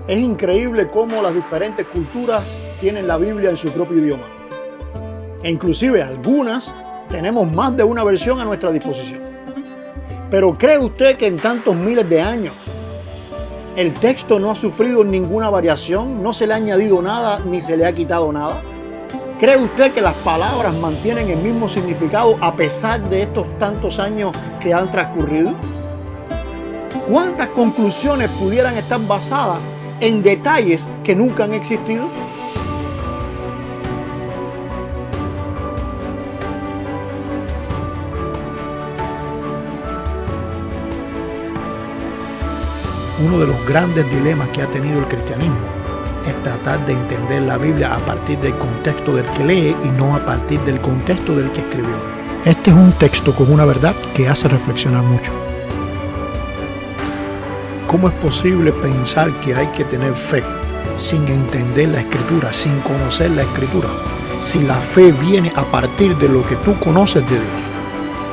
Es increíble cómo las diferentes culturas tienen la Biblia en su propio idioma. E inclusive algunas tenemos más de una versión a nuestra disposición. Pero ¿cree usted que en tantos miles de años el texto no ha sufrido ninguna variación, no se le ha añadido nada ni se le ha quitado nada? ¿Cree usted que las palabras mantienen el mismo significado a pesar de estos tantos años que han transcurrido? ¿Cuántas conclusiones pudieran estar basadas en detalles que nunca han existido? Uno de los grandes dilemas que ha tenido el cristianismo es tratar de entender la Biblia a partir del contexto del que lee y no a partir del contexto del que escribió. Este es un texto con una verdad que hace reflexionar mucho. ¿Cómo es posible pensar que hay que tener fe sin entender la Escritura, sin conocer la Escritura, si la fe viene a partir de lo que tú conoces de Dios?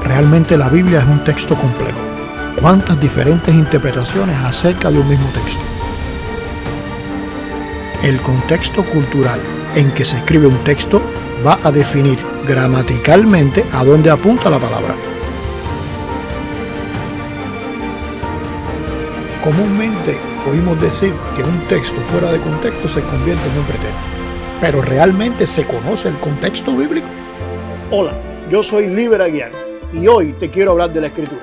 Realmente la Biblia es un texto complejo. ¿Cuántas diferentes interpretaciones acerca de un mismo texto? El contexto cultural en que se escribe un texto va a definir gramaticalmente a dónde apunta la palabra. Comúnmente oímos decir que un texto fuera de contexto se convierte en un pretexto. ¿Pero realmente se conoce el contexto bíblico? Hola, yo soy Líber Aguiar y hoy te quiero hablar de la Escritura.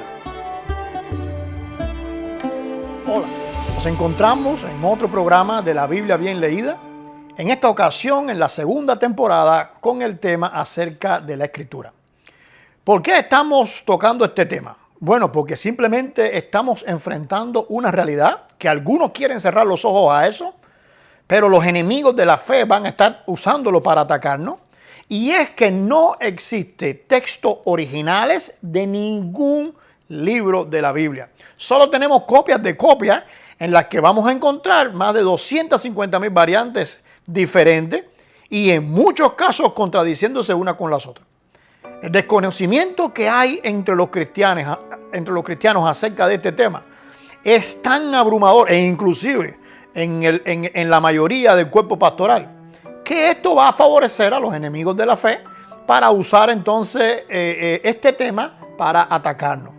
Hola, nos encontramos en otro programa de la Biblia Bien Leída, en esta ocasión en la segunda temporada con el tema acerca de la Escritura. ¿Por qué estamos tocando este tema? Bueno, porque simplemente estamos enfrentando una realidad que algunos quieren cerrar los ojos a eso, pero los enemigos de la fe van a estar usándolo para atacarnos. Y es que no existe textos originales de ningún libro de la Biblia. Solo tenemos copias de copias en las que vamos a encontrar más de 250,000 variantes diferentes y en muchos casos contradiciéndose una con las otras. El desconocimiento que hay entre los cristianos acerca de este tema es tan abrumador e inclusive en la mayoría del cuerpo pastoral que esto va a favorecer a los enemigos de la fe para usar entonces este tema para atacarnos.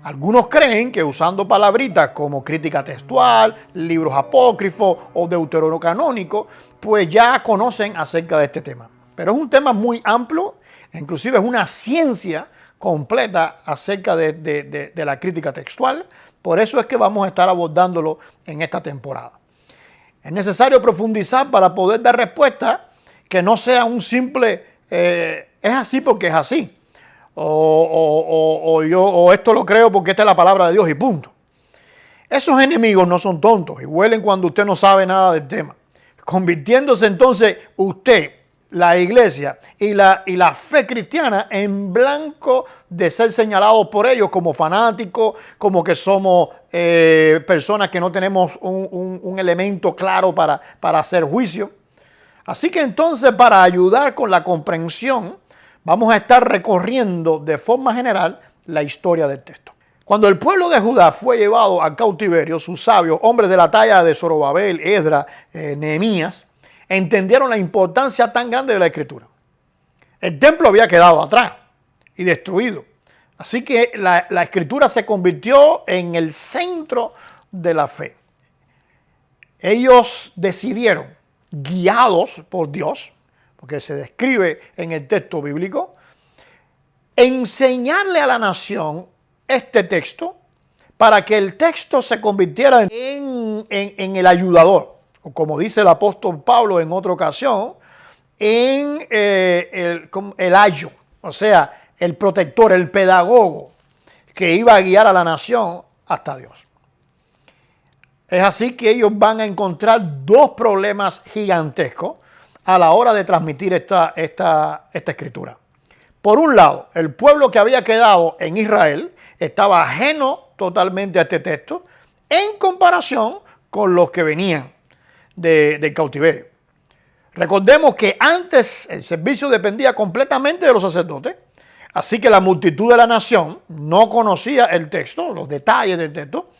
Algunos creen que usando palabritas como crítica textual, libros apócrifos o deuterocanónicos, pues ya conocen acerca de este tema. Pero es un tema muy amplio, inclusive es una ciencia completa acerca de la crítica textual. Por eso es que vamos a estar abordándolo en esta temporada. Es necesario profundizar para poder dar respuesta que no sea un simple es así porque es así. O esto lo creo porque esta es la palabra de Dios y punto. Esos enemigos no son tontos y huelen cuando usted no sabe nada del tema. Convirtiéndose entonces usted, la iglesia y la fe cristiana en blanco de ser señalados por ellos como fanáticos, como que somos personas que no tenemos un elemento claro para hacer juicio. Así que entonces, para ayudar con la comprensión, vamos a estar recorriendo de forma general la historia del texto. Cuando el pueblo de Judá fue llevado al cautiverio, sus sabios, hombres de la talla de Zorobabel, Esdras, Nehemías, entendieron la importancia tan grande de la Escritura. El templo había quedado atrás y destruido. Así que la Escritura se convirtió en el centro de la fe. Ellos decidieron, guiados por Dios, porque se describe en el texto bíblico, enseñarle a la nación este texto para que el texto se convirtiera en el ayudador, o como dice el apóstol Pablo en otra ocasión, en el ayo, o sea, el protector, el pedagogo que iba a guiar a la nación hasta Dios. Es así que ellos van a encontrar dos problemas gigantescos a la hora de transmitir esta escritura. Por un lado, el pueblo que había quedado en Israel estaba ajeno totalmente a este texto en comparación con los que venían del cautiverio. Recordemos que antes el servicio dependía completamente de los sacerdotes, así que la multitud de la nación no conocía el texto, los detalles del texto.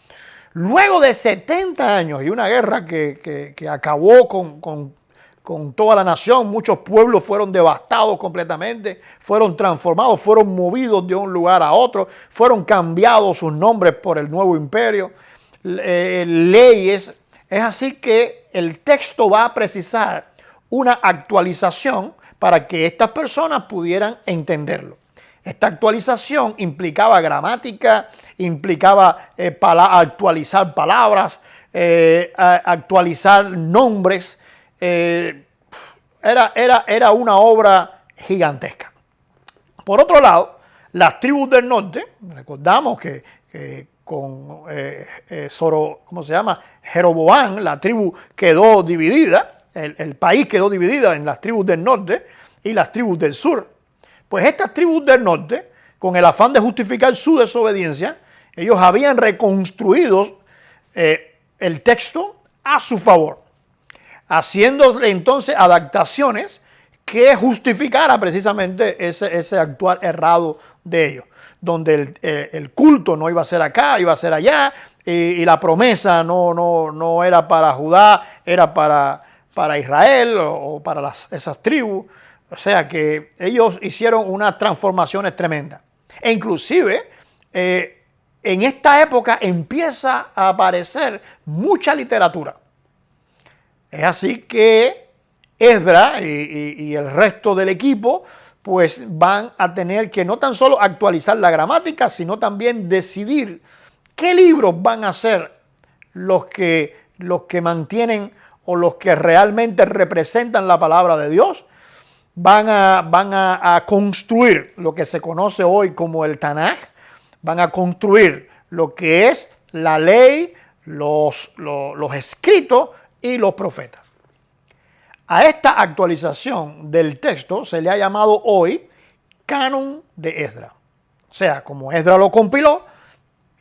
Luego de 70 años y una guerra que acabó con toda la nación, muchos pueblos fueron devastados completamente, fueron transformados, fueron movidos de un lugar a otro, fueron cambiados sus nombres por el nuevo imperio, leyes. Es así que el texto va a precisar una actualización para que estas personas pudieran entenderlo. Esta actualización implicaba gramática, implicaba actualizar palabras, actualizar nombres. Era una obra gigantesca. Por otro lado, las tribus del norte, recordamos que con Jeroboam, la tribu quedó dividida, el país quedó dividido en las tribus del norte y las tribus del sur. Pues estas tribus del norte, con el afán de justificar su desobediencia, ellos habían reconstruido el texto a su favor, haciéndole entonces adaptaciones que justificara precisamente ese actuar errado de ellos, donde el culto no iba a ser acá, iba a ser allá, y la promesa no era para Judá, era para Israel o para esas tribus. O sea que ellos hicieron unas transformaciones tremendas. E inclusive en esta época empieza a aparecer mucha literatura. Es así que Esdras y el resto del equipo pues van a tener que no tan solo actualizar la gramática, sino también decidir qué libros van a ser los que mantienen o los que realmente representan la palabra de Dios. Van a construir lo que se conoce hoy como el Tanaj, van a construir lo que es la ley, los escritos y los profetas. A esta actualización del texto se le ha llamado hoy Canon de Esdras. O sea, como Esdras lo compiló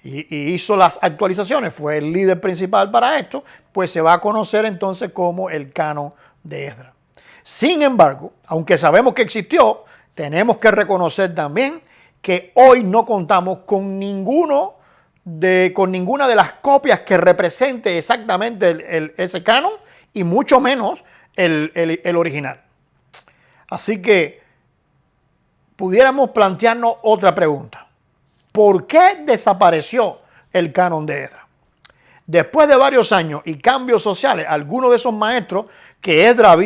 y hizo las actualizaciones, fue el líder principal para esto, pues se va a conocer entonces como el Canon de Esdras. Sin embargo, aunque sabemos que existió, tenemos que reconocer también que hoy no contamos con ninguna de las copias que represente exactamente ese canon y mucho menos el original. Así que pudiéramos plantearnos otra pregunta. ¿Por qué desapareció el canon de Esdras? Después de varios años y cambios sociales, algunos de esos maestros que Esdras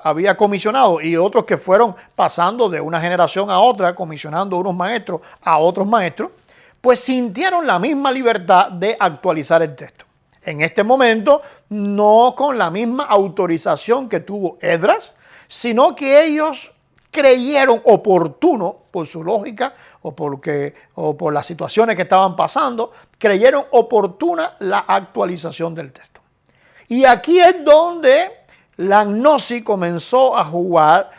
había comisionado y otros que fueron pasando de una generación a otra, comisionando unos maestros a otros maestros, pues sintieron la misma libertad de actualizar el texto. En este momento, no con la misma autorización que tuvo Esdras, sino que ellos creyeron oportuno, por su lógica o por las situaciones que estaban pasando, creyeron oportuna la actualización del texto. Y aquí es donde la gnosis comenzó a jugar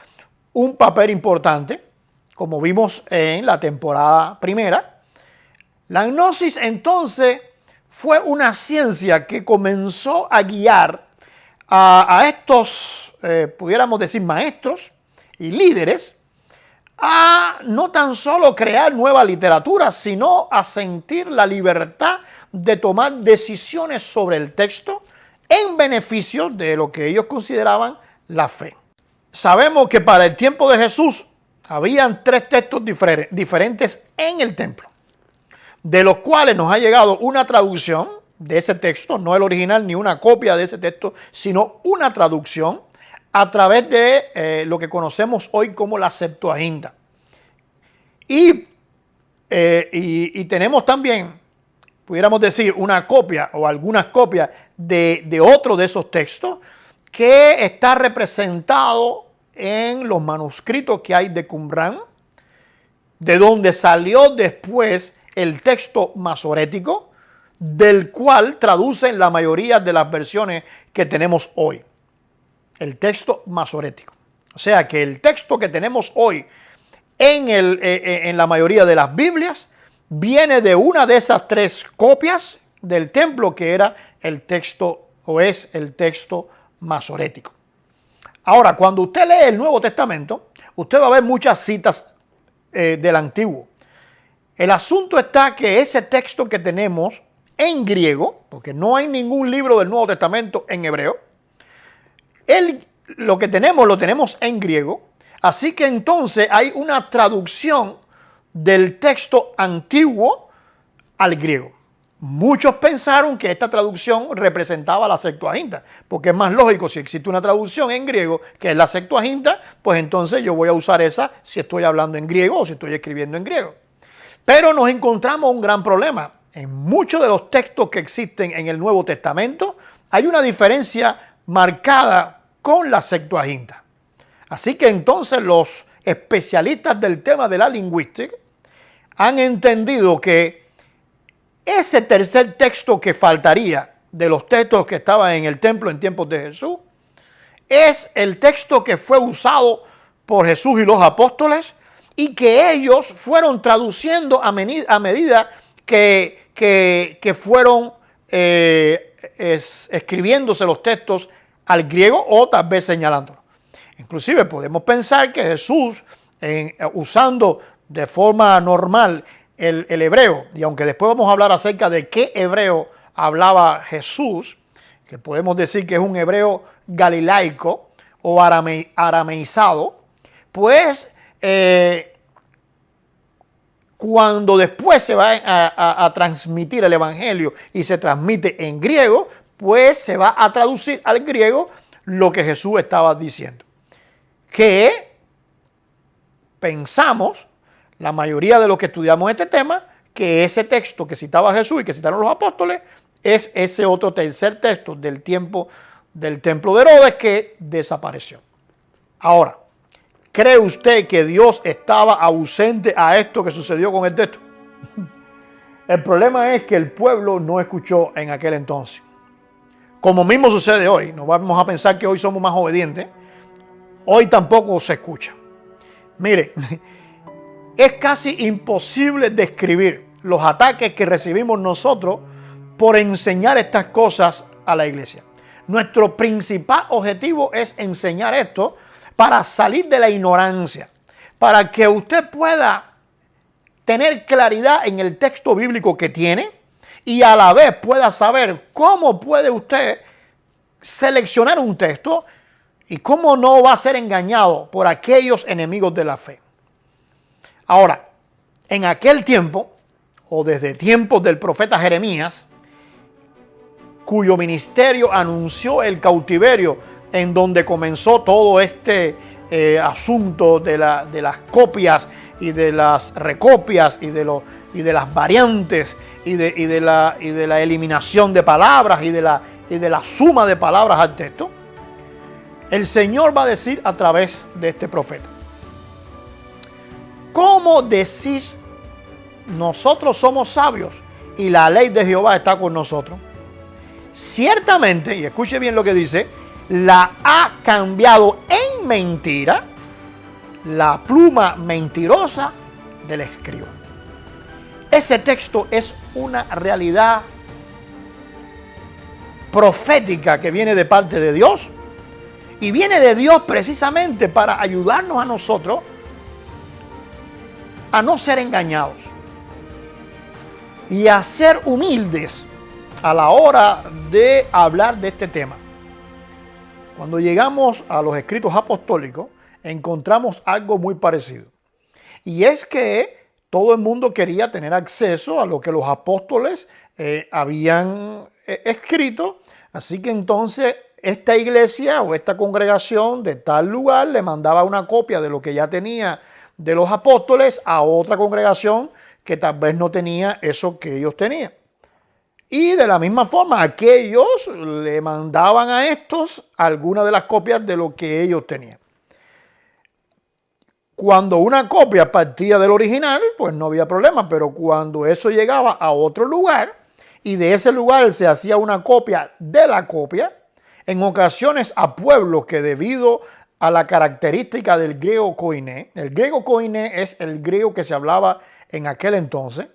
un papel importante, como vimos en la temporada primera. La gnosis entonces fue una ciencia que comenzó a guiar a estos, pudiéramos decir, maestros y líderes, a no tan solo crear nueva literatura, sino a sentir la libertad de tomar decisiones sobre el texto en beneficio de lo que ellos consideraban la fe. Sabemos que para el tiempo de Jesús habían 3 textos diferentes en el templo, de los cuales nos ha llegado una traducción de ese texto, no el original ni una copia de ese texto, sino una traducción a través de lo que conocemos hoy como la Septuaginta. Y tenemos también, pudiéramos decir, una copia o algunas copias de otro de esos textos que está representado en los manuscritos que hay de Qumrán, de donde salió después el texto masorético, del cual traducen la mayoría de las versiones que tenemos hoy. El texto masorético. O sea que el texto que tenemos hoy en la mayoría de las Biblias viene de una de esas 3 copias del templo que era el texto o es el texto masorético. Ahora, cuando usted lee el Nuevo Testamento, usted va a ver muchas citas del Antiguo. El asunto está que ese texto que tenemos en griego, porque no hay ningún libro del Nuevo Testamento en hebreo. Lo que tenemos, lo tenemos en griego. Así que entonces hay una traducción del texto antiguo al griego. Muchos pensaron que esta traducción representaba la Septuaginta, porque es más lógico, si existe una traducción en griego que es la Septuaginta, pues entonces yo voy a usar esa si estoy hablando en griego o si estoy escribiendo en griego. Pero nos encontramos un gran problema. En muchos de los textos que existen en el Nuevo Testamento hay una diferencia marcada con la Septuaginta. Así que entonces los especialistas del tema de la lingüística han entendido que ese tercer texto que faltaría de los textos que estaban en el templo en tiempos de Jesús es el texto que fue usado por Jesús y los apóstoles y que ellos fueron traduciendo a medida que fueron escribiéndose los textos al griego o tal vez señalándolo. Inclusive podemos pensar que Jesús, usando de forma normal el hebreo, y aunque después vamos a hablar acerca de qué hebreo hablaba Jesús, que podemos decir que es un hebreo galilaico o arameizado, pues cuando después se va a transmitir el evangelio y se transmite en griego, pues se va a traducir al griego lo que Jesús estaba diciendo. Que pensamos, la mayoría de los que estudiamos este tema, que ese texto que citaba Jesús y que citaron los apóstoles es ese otro tercer texto del tiempo del templo de Herodes que desapareció. Ahora, ¿cree usted que Dios estaba ausente a esto que sucedió con el texto? El problema es que el pueblo no escuchó en aquel entonces. Como mismo sucede hoy, no vamos a pensar que hoy somos más obedientes, hoy tampoco se escucha. Mire, es casi imposible describir los ataques que recibimos nosotros por enseñar estas cosas a la iglesia. Nuestro principal objetivo es enseñar esto para salir de la ignorancia, para que usted pueda tener claridad en el texto bíblico que tiene y a la vez pueda saber cómo puede usted seleccionar un texto y cómo no va a ser engañado por aquellos enemigos de la fe. Ahora, en aquel tiempo, o desde tiempos del profeta Jeremías, cuyo ministerio anunció el cautiverio, en donde comenzó todo este asunto de las copias y de las recopias y de las variantes y de la eliminación de palabras y de la suma de palabras al texto, el Señor va a decir a través de este profeta: ¿cómo decís nosotros somos sabios y la ley de Jehová está con nosotros? Ciertamente, y escuche bien lo que dice, la ha cambiado en mentira la pluma mentirosa del escriba. Ese texto es una realidad profética que viene de parte de Dios y viene de Dios precisamente para ayudarnos a nosotros a no ser engañados y a ser humildes a la hora de hablar de este tema. Cuando llegamos a los escritos apostólicos, encontramos algo muy parecido. Y es que todo el mundo quería tener acceso a lo que los apóstoles habían escrito. Así que entonces esta iglesia o esta congregación de tal lugar le mandaba una copia de lo que ya tenía de los apóstoles a otra congregación que tal vez no tenía eso que ellos tenían. Y de la misma forma, aquellos le mandaban a estos algunas de las copias de lo que ellos tenían. Cuando una copia partía del original, pues no había problema, pero cuando eso llegaba a otro lugar y de ese lugar se hacía una copia de la copia, en ocasiones a pueblos que debido a la característica del griego koiné, el griego koiné es el griego que se hablaba en aquel entonces,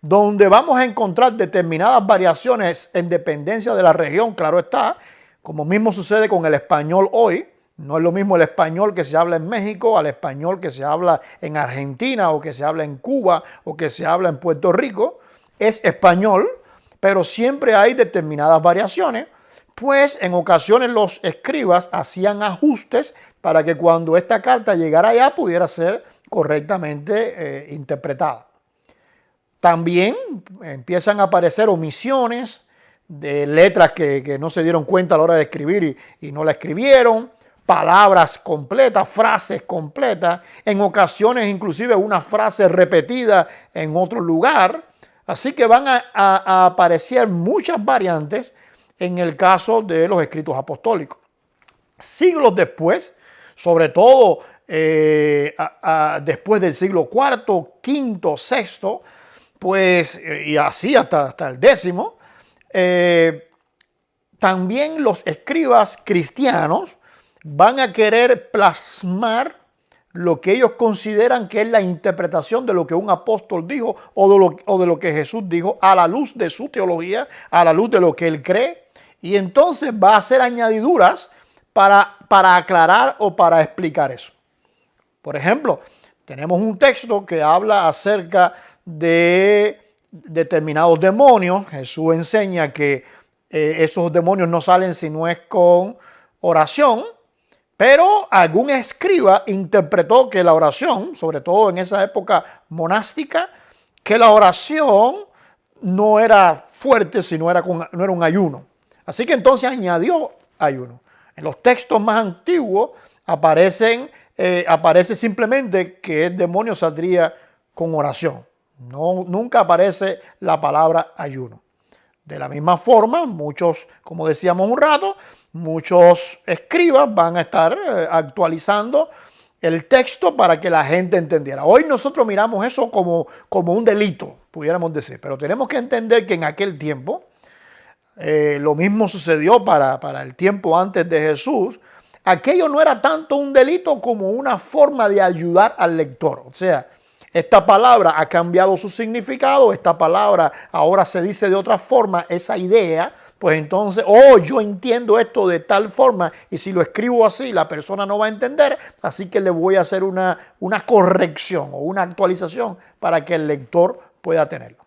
donde vamos a encontrar determinadas variaciones en dependencia de la región, claro está, como mismo sucede con el español hoy. No es lo mismo el español que se habla en México al español que se habla en Argentina o que se habla en Cuba o que se habla en Puerto Rico. Es español, pero siempre hay determinadas variaciones, pues en ocasiones los escribas hacían ajustes para que cuando esta carta llegara allá pudiera ser correctamente interpretada. También empiezan a aparecer omisiones de letras que no se dieron cuenta a la hora de escribir y no la escribieron, palabras completas, frases completas, en ocasiones inclusive una frase repetida en otro lugar. Así que van a aparecer muchas variantes en el caso de los escritos apostólicos. Siglos después, sobre todo después del siglo IV, V, VI, pues, y así hasta el X, también los escribas cristianos van a querer plasmar lo que ellos consideran que es la interpretación de lo que un apóstol dijo o de lo que Jesús dijo a la luz de su teología, a la luz de lo que él cree. Y entonces va a hacer añadiduras para aclarar o para explicar eso. Por ejemplo, tenemos un texto que habla acerca de determinados demonios. Jesús enseña que esos demonios no salen si no es con oración, pero algún escriba interpretó que la oración, sobre todo en esa época monástica, que la oración no era fuerte si no era un ayuno. Así que entonces añadió ayuno. En los textos más antiguos aparece simplemente que el demonio saldría con oración. Nunca aparece la palabra ayuno. De la misma forma, muchos, como decíamos un rato, muchos escribas van a estar actualizando el texto para que la gente entendiera. Hoy nosotros miramos eso como un delito, pudiéramos decir, pero tenemos que entender que en aquel tiempo, lo mismo sucedió para el tiempo antes de Jesús. Aquello no era tanto un delito como una forma de ayudar al lector. O sea, esta palabra ha cambiado su significado, esta palabra ahora se dice de otra forma, esa idea, pues entonces, yo entiendo esto de tal forma y si lo escribo así la persona no va a entender, así que le voy a hacer una corrección o una actualización para que el lector pueda tenerlo.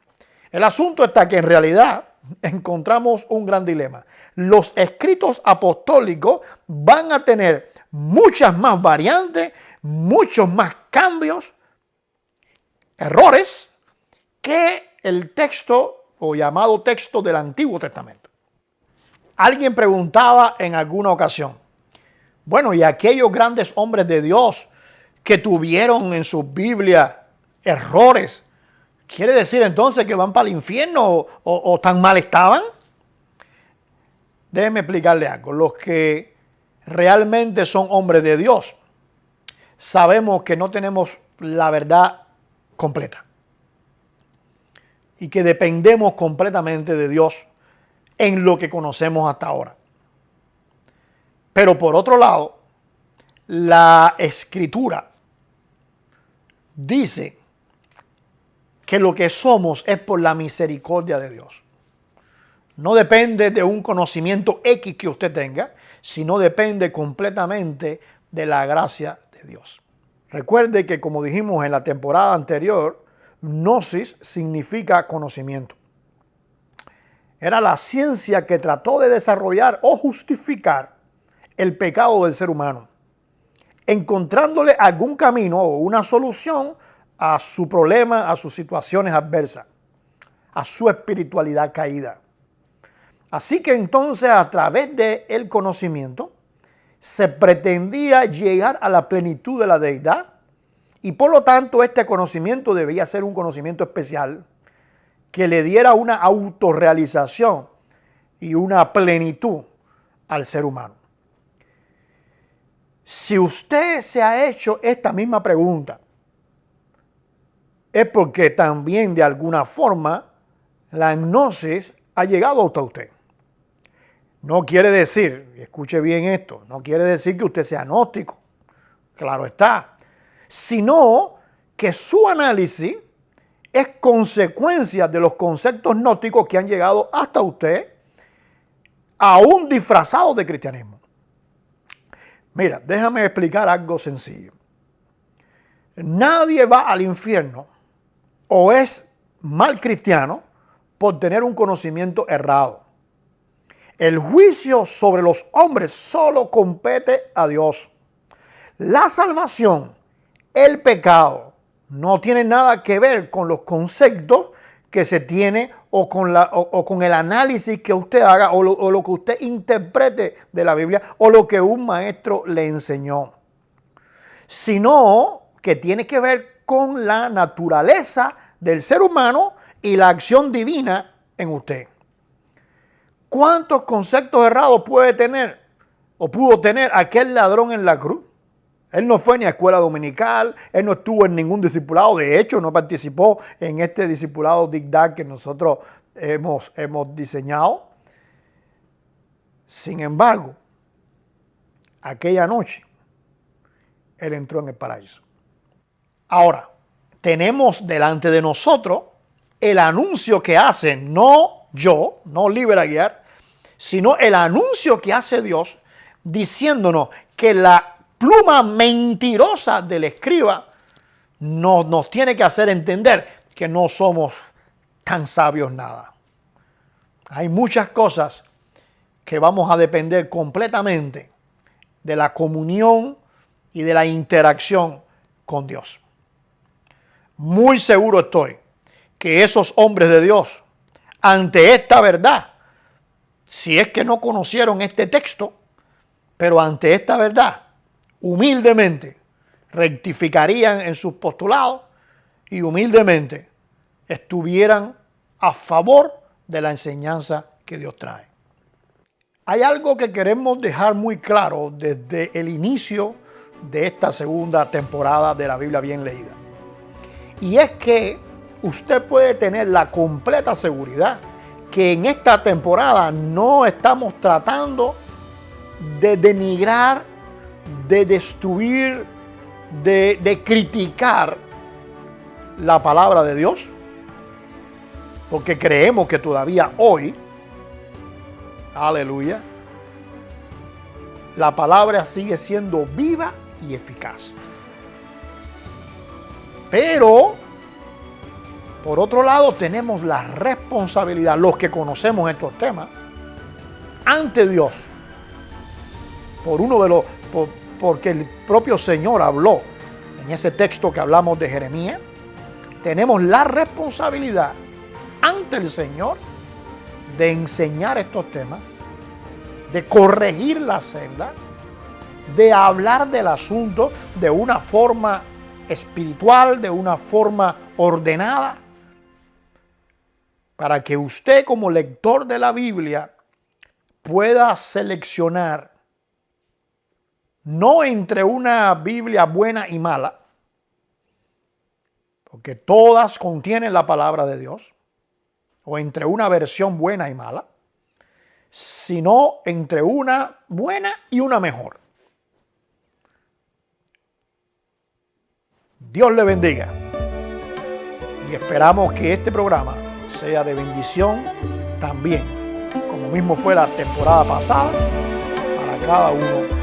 El asunto está que en realidad encontramos un gran dilema. Los escritos apostólicos van a tener muchas más variantes, muchos más cambios, errores, que el texto o llamado texto del Antiguo Testamento. Alguien preguntaba en alguna ocasión, bueno, ¿y aquellos grandes hombres de Dios que tuvieron en sus Biblias errores? ¿Quiere decir entonces que van para el infierno o tan mal estaban? Déjenme explicarle algo. Los que realmente son hombres de Dios, sabemos que no tenemos la verdad completa y que dependemos completamente de Dios en lo que conocemos hasta ahora. Pero por otro lado, la Escritura dice que lo que somos es por la misericordia de Dios. No depende de un conocimiento X que usted tenga, sino depende completamente de la gracia de Dios. Recuerde que, como dijimos en la temporada anterior, gnosis significa conocimiento. Era la ciencia que trató de desarrollar o justificar el pecado del ser humano, encontrándole algún camino o una solución a su problema, a sus situaciones adversas, a su espiritualidad caída. Así que entonces, a través del conocimiento, se pretendía llegar a la plenitud de la deidad y por lo tanto este conocimiento debía ser un conocimiento especial que le diera una autorrealización y una plenitud al ser humano. Si usted se ha hecho esta misma pregunta, es porque también de alguna forma la gnosis ha llegado hasta usted. No quiere decir, escuche bien esto, no quiere decir que usted sea gnóstico, claro está, sino que su análisis es consecuencia de los conceptos gnósticos que han llegado hasta usted, aún disfrazados de cristianismo. Mira, déjame explicar algo sencillo. Nadie va al infierno o es mal cristiano por tener un conocimiento errado. El juicio sobre los hombres solo compete a Dios. La salvación, el pecado, no tiene nada que ver con los conceptos que se tiene o con el análisis que usted haga o lo que usted interprete de la Biblia o lo que un maestro le enseñó, sino que tiene que ver con la naturaleza del ser humano y la acción divina en usted. ¿Cuántos conceptos errados puede tener o pudo tener aquel ladrón en la cruz? Él no fue ni a escuela dominical, él no estuvo en ningún discipulado, de hecho no participó en este discipulado DICDAC que nosotros hemos diseñado. Sin embargo, aquella noche, él entró en el paraíso. Ahora, tenemos delante de nosotros el anuncio que hace, no yo, no Liber Aguiar, sino el anuncio que hace Dios diciéndonos que la pluma mentirosa del escriba nos tiene que hacer entender que no somos tan sabios nada. Hay muchas cosas que vamos a depender completamente de la comunión y de la interacción con Dios. Muy seguro estoy que esos hombres de Dios, ante esta verdad, si es que no conocieron este texto, pero ante esta verdad, humildemente rectificarían en sus postulados y humildemente estuvieran a favor de la enseñanza que Dios trae. Hay algo que queremos dejar muy claro desde el inicio de esta segunda temporada de la Biblia Bien Leída. Y es que usted puede tener la completa seguridad que en esta temporada no estamos tratando de denigrar, de destruir, de criticar la palabra de Dios, porque creemos que todavía hoy, aleluya, la palabra sigue siendo viva y eficaz. Pero, por otro lado, tenemos la responsabilidad, los que conocemos estos temas, ante Dios, porque el propio Señor habló en ese texto que hablamos de Jeremías. Tenemos la responsabilidad ante el Señor de enseñar estos temas, de corregir la senda, de hablar del asunto de una forma espiritual, de una forma ordenada, para que usted como lector de la Biblia pueda seleccionar no entre una Biblia buena y mala, porque todas contienen la palabra de Dios, o entre una versión buena y mala, sino entre una buena y una mejor. Dios le bendiga y esperamos que este programa sea de bendición también, como mismo fue la temporada pasada, para cada uno